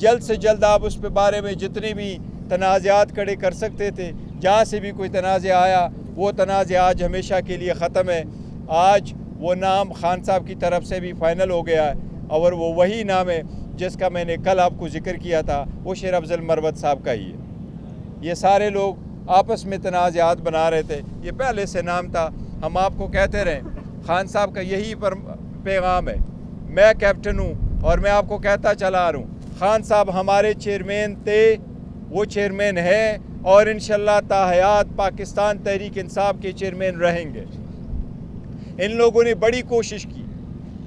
جلد سے جلد آپ اس پہ بارے میں جتنے بھی تنازعات کھڑے کر سکتے تھے، جہاں سے بھی کوئی تنازع آیا وہ تنازع آج ہمیشہ کے لیے ختم ہے۔ آج وہ نام خان صاحب کی طرف سے بھی فائنل ہو گیا ہے، اور وہ وہی نام ہے جس کا میں نے کل آپ کو ذکر کیا تھا، وہ شیر افضل مروت صاحب کا ہی ہے۔ یہ سارے لوگ آپس میں تنازعات بنا رہے تھے، یہ پہلے سے نام تھا۔ ہم آپ کو کہتے رہیں خان صاحب کا یہی پیغام ہے۔ میں کیپٹن ہوں اور میں آپ کو کہتا چلا آ رہا ہوں، خان صاحب ہمارے چیئرمین تھے، وہ چیئرمین ہے، اور انشاءاللہ تا حیات پاکستان تحریک انصاف کے چیئرمین رہیں گے۔ ان لوگوں نے بڑی کوشش کی،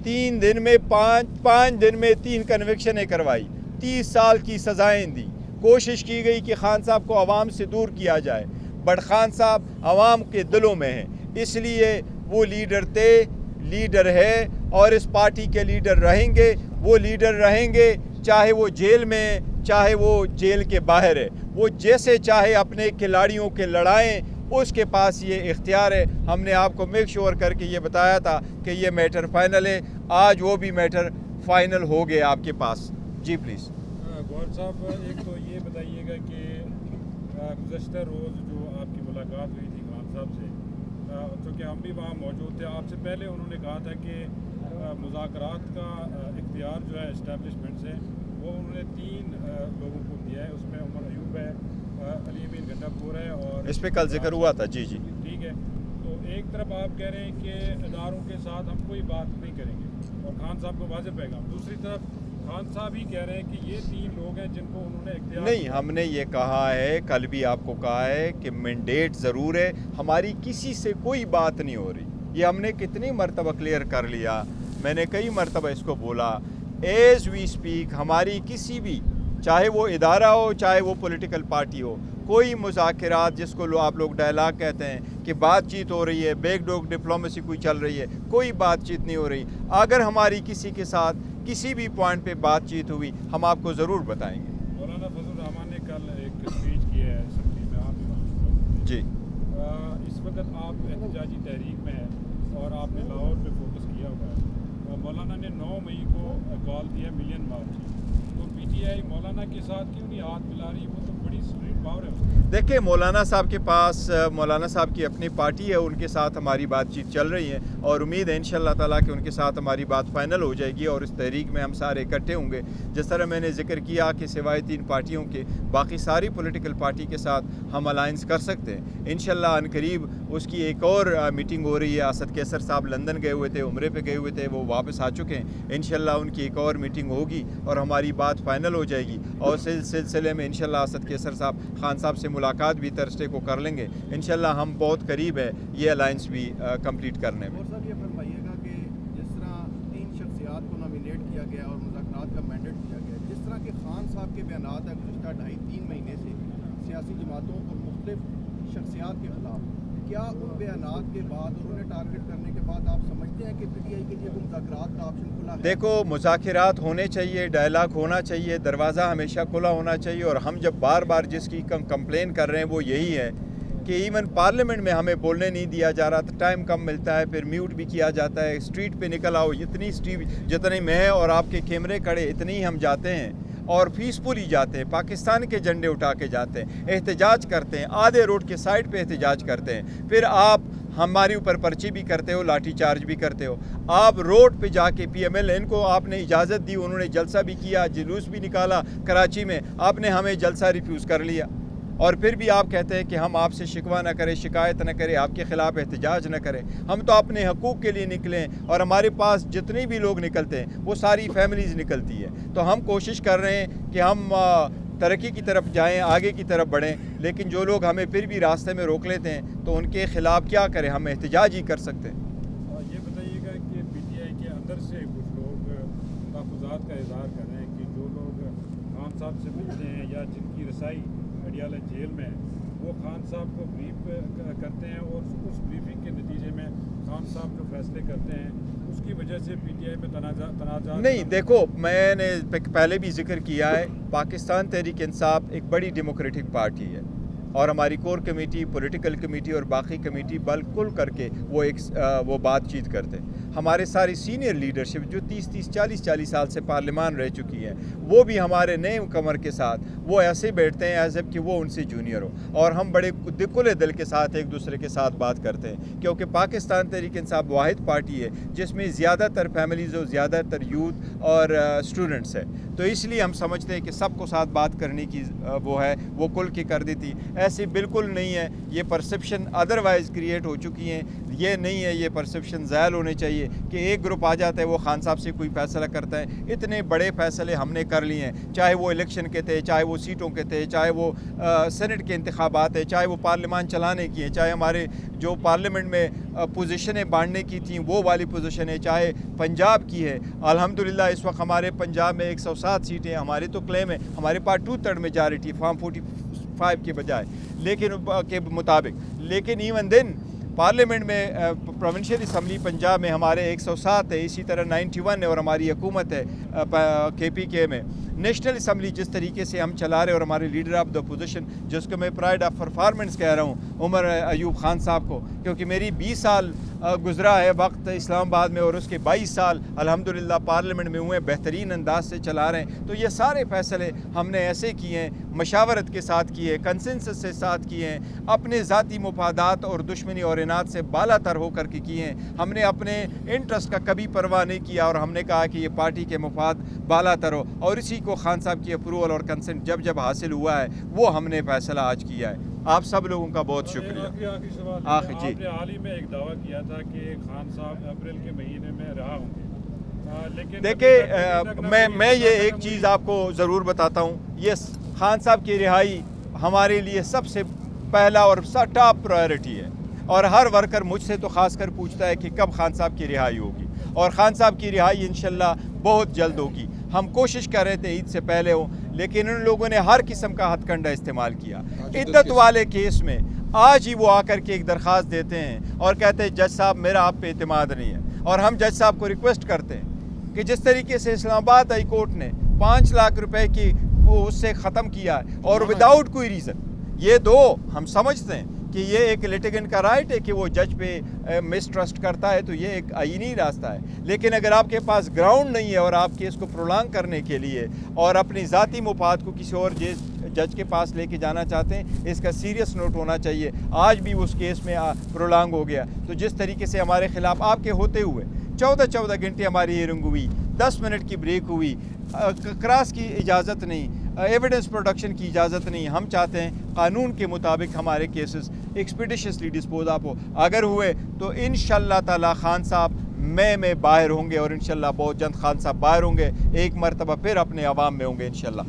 3 دن میں 5 دن میں 3 کنوکشنیں کروائی، 30 سال کی سزائیں دی، کوشش کی گئی کہ خان صاحب کو عوام سے دور کیا جائے، بٹ خان صاحب عوام کے دلوں میں ہیں، اس لیے وہ لیڈر تھے، لیڈر ہے، اور اس پارٹی کے لیڈر رہیں گے۔ وہ لیڈر رہیں گے چاہے وہ جیل میں ہے، چاہے وہ جیل کے باہر ہے، وہ جیسے چاہے اپنے کھلاڑیوں کے لڑائیں، اس کے پاس یہ اختیار ہے۔ ہم نے آپ کو میک شور کر کے یہ بتایا تھا کہ یہ میٹر فائنل ہے، آج وہ بھی میٹر فائنل ہو گیا آپ کے پاس۔ جی پلیز گوہر صاحب، ایک تو یہ بتائیے گا کہ گزشتہ روز جو آپ کی ملاقات ہوئی تھی خان صاحب سے، چونکہ ہم بھی وہاں موجود تھے، آپ سے پہلے انہوں نے کہا تھا کہ مذاکرات کا اختیار جو ہے اسٹیبلشمنٹ سے وہ انہوں نے 3 لوگوں کو دیا ہے، اس میں عمر ایوب ہے، علی امین گنڈا پور ہے، اور اس پہ کل ذکر ہوا تھا۔ جی ٹھیک ہے۔ تو ایک طرف آپ کہہ رہے ہیں کہ اداروں کے ساتھ ہم کوئی بات نہیں کریں گے اور خان صاحب کو واضح پیغام، دوسری طرف خان صاحب ہی کہہ رہے ہیں کہ یہ 3 لوگ ہیں جن کو انہوں نے اختیار نہیں، ہم نے یہ کہا ہے، کل بھی آپ کو کہا ہے کہ مینڈیٹ ضرور ہے، ہماری کسی سے کوئی بات نہیں ہو رہی، یہ ہم نے کتنی مرتبہ کلیئر کر لیا، میں نے کئی مرتبہ اس کو بولا۔ ایز وی اسپیک ہماری کسی بھی، چاہے وہ ادارہ ہو چاہے وہ پولیٹیکل پارٹی ہو، کوئی مذاکرات جس کو آپ لوگ ڈائلاگ کہتے ہیں کہ بات چیت ہو رہی ہے، بیک ڈور ڈپلومیسی کوئی چل رہی ہے، کوئی بات چیت نہیں ہو رہی۔ اگر ہماری کسی کے ساتھ کسی بھی پوائنٹ پہ بات چیت ہوئی ہم آپ کو ضرور بتائیں گے۔ مولانا فضل الرحمان نے کل ایک اسپیچ کی ہے اسمبلی میں، آپ بھی موجود جی، اس وقت آپ احتجاجی تحریک میں ہیں اور آپ نے لاہور پہ فوکس کیا ہوا ہے۔ مولانا نے 9 مئی کو کال دیا ملین مارچ، تو پی ٹی آئی مولانا کے ساتھ کیوں نہیں ہاتھ ملا رہی؟ وہ تو بڑی اسٹریٹ پاور ہے۔ دیکھیں مولانا صاحب کے پاس، مولانا صاحب کی اپنی پارٹی ہے، ان کے ساتھ ہماری بات چیت چل رہی ہے، اور امید ہے انشاءاللہ تعالیٰ کہ ان کے ساتھ ہماری بات فائنل ہو جائے گی، اور اس تحریک میں ہم سارے اکٹھے ہوں گے۔ جس طرح میں نے ذکر کیا کہ سوائے 3 پارٹیوں کے باقی ساری پولیٹیکل پارٹی کے ساتھ ہم الائنس کر سکتے ہیں انشاءاللہ۔ ان قریب اس کی ایک اور میٹنگ ہو رہی ہے، اسد کیسر صاحب لندن گئے ہوئے تھے، عمرے پہ گئے ہوئے تھے، وہ واپس آ چکے ہیں، انشاءاللہ ان کی ایک اور میٹنگ ہوگی اور ہماری بات فائنل ہو جائے گی، اور اس سلسلے میں انشاءاللہ اسد کیسر صاحب خان صاحب سے ملاقات بھی ترسڈے کو کر لیں گے انشاءاللہ۔ ہم بہت قریب ہے یہ الائنس بھی کمپلیٹ کرنے میں۔ اور صاحب یہ فرمائیے گا کہ جس طرح 3 شخصیات کو نامینیٹ کیا گیا اور مذاکرات کا مینڈیٹ دیا گیا، جس طرح کے خان صاحب کے بیانات ہیں گزشتہ 2.5-3 مہینے سے سیاسی جماعتوں اور مختلف شخصیات کے خلاف، کیا ان بیانات کے بعد اور انہیں ٹارگٹ کرنے کے بعد آپ سمجھتے ہیں کہ پی ٹی آئی کے لیے وہ مذاکرات کا آپشن کھلا ہے؟ دیکھو، مذاکرات ہونے چاہیے، ڈائلاگ ہونا چاہیے، دروازہ ہمیشہ کھلا ہونا چاہیے، اور ہم جب بار بار جس کی کمپلین کر رہے ہیں وہ یہی ہے کہ ایون پارلیمنٹ میں ہمیں بولنے نہیں دیا جا رہا تھا، ٹائم کم ملتا ہے، پھر میوٹ بھی کیا جاتا ہے، اسٹریٹ پہ نکل آؤ، جتنے میں اور آپ کے کیمرے کھڑے اتنی ہی ہم جاتے ہیں اور پیسفلی جاتے ہیں، پاکستان کے جھنڈے اٹھا کے جاتے ہیں، احتجاج کرتے ہیں، آدھے روڈ کے سائڈ پہ احتجاج کرتے ہیں، پھر آپ ہمارے اوپر پرچی بھی کرتے ہو، لاٹھی چارج بھی کرتے ہو، آپ روڈ پہ جا کے پی ایم ایل ان کو آپ نے اجازت دی، انہوں نے جلسہ بھی کیا، جلوس بھی نکالا کراچی میں، آپ نے ہمیں جلسہ ریفیوز کر لیا، اور پھر بھی آپ کہتے ہیں کہ ہم آپ سے شکوہ نہ کریں، شکایت نہ کریں، آپ کے خلاف احتجاج نہ کریں۔ ہم تو اپنے حقوق کے لیے نکلیں، اور ہمارے پاس جتنے بھی لوگ نکلتے ہیں وہ ساری فیملیز نکلتی ہے، تو ہم کوشش کر رہے ہیں کہ ہم ترقی کی طرف جائیں، آگے کی طرف بڑھیں، لیکن جو لوگ ہمیں پھر بھی راستے میں روک لیتے ہیں تو ان کے خلاف کیا کریں، ہم احتجاج ہی کر سکتے ہیں۔ یہ بتائیے گا کہ پی ٹی آئی کے اندر سے کچھ لوگ تحفظات کا اظہار کر رہے ہیں کہ جو لوگ خان صاحب سے ملتے ہیں یا جن کی رسائی اڈیالہ جیل میں ہے، وہ خان صاحب کو بریف کرتے ہیں، اور اس بریفنگ کے نتیجے میں خان صاحب جو فیصلے کرتے ہیں اس کی وجہ سے پی ٹی آئی میں تنازعات نہیں، دیکھو میں نے پہلے بھی ذکر کیا ہے، پاکستان تحریک انصاف ایک بڑی ڈیموکریٹک پارٹی ہے، اور ہماری کور کمیٹی، پولیٹیکل کمیٹی اور باقی کمیٹی بالکل کر کے وہ بات چیت کرتے ہیں۔ ہمارے ساری سینئر لیڈرشپ جو 40 سال سے پارلیمان رہ چکی ہے وہ بھی ہمارے نئے کمر کے ساتھ وہ ایسے بیٹھتے ہیں ایز کہ وہ ان سے جونیئر ہو, اور ہم بڑے کھلے دل کے ساتھ ایک دوسرے کے ساتھ بات کرتے ہیں, کیونکہ پاکستان تحریک انصاف واحد پارٹی ہے جس میں زیادہ تر فیملیز اور زیادہ تر یوتھ اور اسٹوڈنٹس ہے. تو اس لیے ہم سمجھتے ہیں کہ سب کو ساتھ بات کرنے کی وہ ہے, وہ کھل کے کر دیتی. ایسی بالکل نہیں ہے, یہ پرسیپشن ادروائز کریٹ ہو چکی ہیں, یہ نہیں ہے, یہ پرسیپشن زائل ہونے چاہیے کہ ایک گروپ آ جاتا ہے وہ خان صاحب سے کوئی فیصلہ کرتا ہے. اتنے بڑے فیصلے ہم نے کر لیے ہیں, چاہے وہ الیکشن کے تھے, چاہے وہ سیٹوں کے تھے, چاہے وہ سینٹ کے انتخابات ہیں, چاہے وہ پارلیمان چلانے کی ہیں, چاہے ہمارے جو پارلیمنٹ میں پوزیشنیں بانٹنے کی تھیں وہ والی پوزیشن ہے, چاہے پنجاب کی ہے. الحمدللہ اس وقت ہمارے پنجاب میں 107 سیٹیں, ہماری تو کلیم ہے ہمارے پاس 2/3 میجارٹی فارم 45 کے بجائے لیکن کے مطابق. لیکن ایون دن پارلیمنٹ میں پروونشل اسمبلی پنجاب میں ہمارے 107 ہے, اسی طرح 91 ہے, اور ہماری حکومت ہے KPK میں. نیشنل اسمبلی جس طریقے سے ہم چلا رہے اور ہمارے لیڈر آف دا اپوزیشن جس کو میں پرائڈ آف پرفارمنس کہہ رہا ہوں عمر ایوب خان صاحب کو, کیونکہ میری 20 سال گزرا ہے وقت اسلام آباد میں اور اس کے 22 سال الحمدللہ پارلیمنٹ میں ہوئے, بہترین انداز سے چلا رہے ہیں. تو یہ سارے فیصلے ہم نے ایسے کیے ہیں, مشاورت کے ساتھ کیے, کنسنسس سے ساتھ کیے ہیں, اپنے ذاتی مفادات اور دشمنی اور اناد سے بالا تر ہو کر کے کیے ہیں. ہم نے اپنے انٹرسٹ کا کبھی پرواہ نہیں کیا اور ہم نے کہا کہ یہ پارٹی کے مفاد بالا تر ہو, اور اسی کو خان صاحب کی اپروول اور کنسنٹ جب حاصل ہوا ہے وہ ہم نے فیصلہ آج کیا ہے. آپ سب لوگوں کا بہت شکریہ. آخری سوال, آخر جی, آپ نے حال ہی میں ایک دعویٰ کیا تھا کہ خان صاحب اپریل کے مہینے میں رہا ہوں گے, لیکن دیکھیں میں یہ ایک چیز آپ کو ضرور بتاتا ہوں, یہ خان صاحب کی رہائی ہمارے لیے سب سے پہلا اور ٹاپ پرائرٹی ہے, اور ہر ورکر مجھ سے تو خاص کر پوچھتا ہے کہ کب خان صاحب کی رہائی ہوگی, اور خان صاحب کی رہائی انشاءاللہ بہت جلد ہوگی. ہم کوشش کر رہے تھے عید سے پہلے ہو, لیکن ان لوگوں نے ہر قسم کا ہتھ کنڈا استعمال کیا. عدت والے کیس میں آج ہی وہ آ کر کے ایک درخواست دیتے ہیں اور کہتے ہیں جج صاحب میرا آپ پہ اعتماد نہیں ہے, اور ہم جج صاحب کو ریکویسٹ کرتے ہیں کہ جس طریقے سے اسلام آباد ہائی کورٹ نے 5 لاکھ روپے کی وہ اس سے ختم کیا ہے اور وداؤٹ کوئی ریزن, یہ دو ہم سمجھتے ہیں کہ یہ ایک لیٹیگنٹ کا رائٹ ہے کہ وہ جج پہ مسٹرسٹ کرتا ہے, تو یہ ایک آئینی راستہ ہے. لیکن اگر آپ کے پاس گراؤنڈ نہیں ہے اور آپ کیس کو پرولانگ کرنے کے لیے اور اپنی ذاتی مفاد کو کسی اور جج کے پاس لے کے جانا چاہتے ہیں, اس کا سیریس نوٹ ہونا چاہیے. آج بھی اس کیس میں پرولانگ ہو گیا, تو جس طریقے سے ہمارے خلاف آپ کے ہوتے ہوئے 14 گھنٹے ہماری ہیئرنگ ہوئی, 10 منٹ کی بریک ہوئی, کراس کی اجازت نہیں, ایویڈنس پروڈکشن کی اجازت نہیں. ہم چاہتے ہیں قانون کے مطابق ہمارے کیسز ایکسپیڈیشسلی ڈسپوز آف ہو. اگر ہوئے تو انشاءاللہ تعالی خان صاحب میں باہر ہوں گے, اور انشاءاللہ بہت جلد خان صاحب باہر ہوں گے, ایک مرتبہ پھر اپنے عوام میں ہوں گے انشاءاللہ.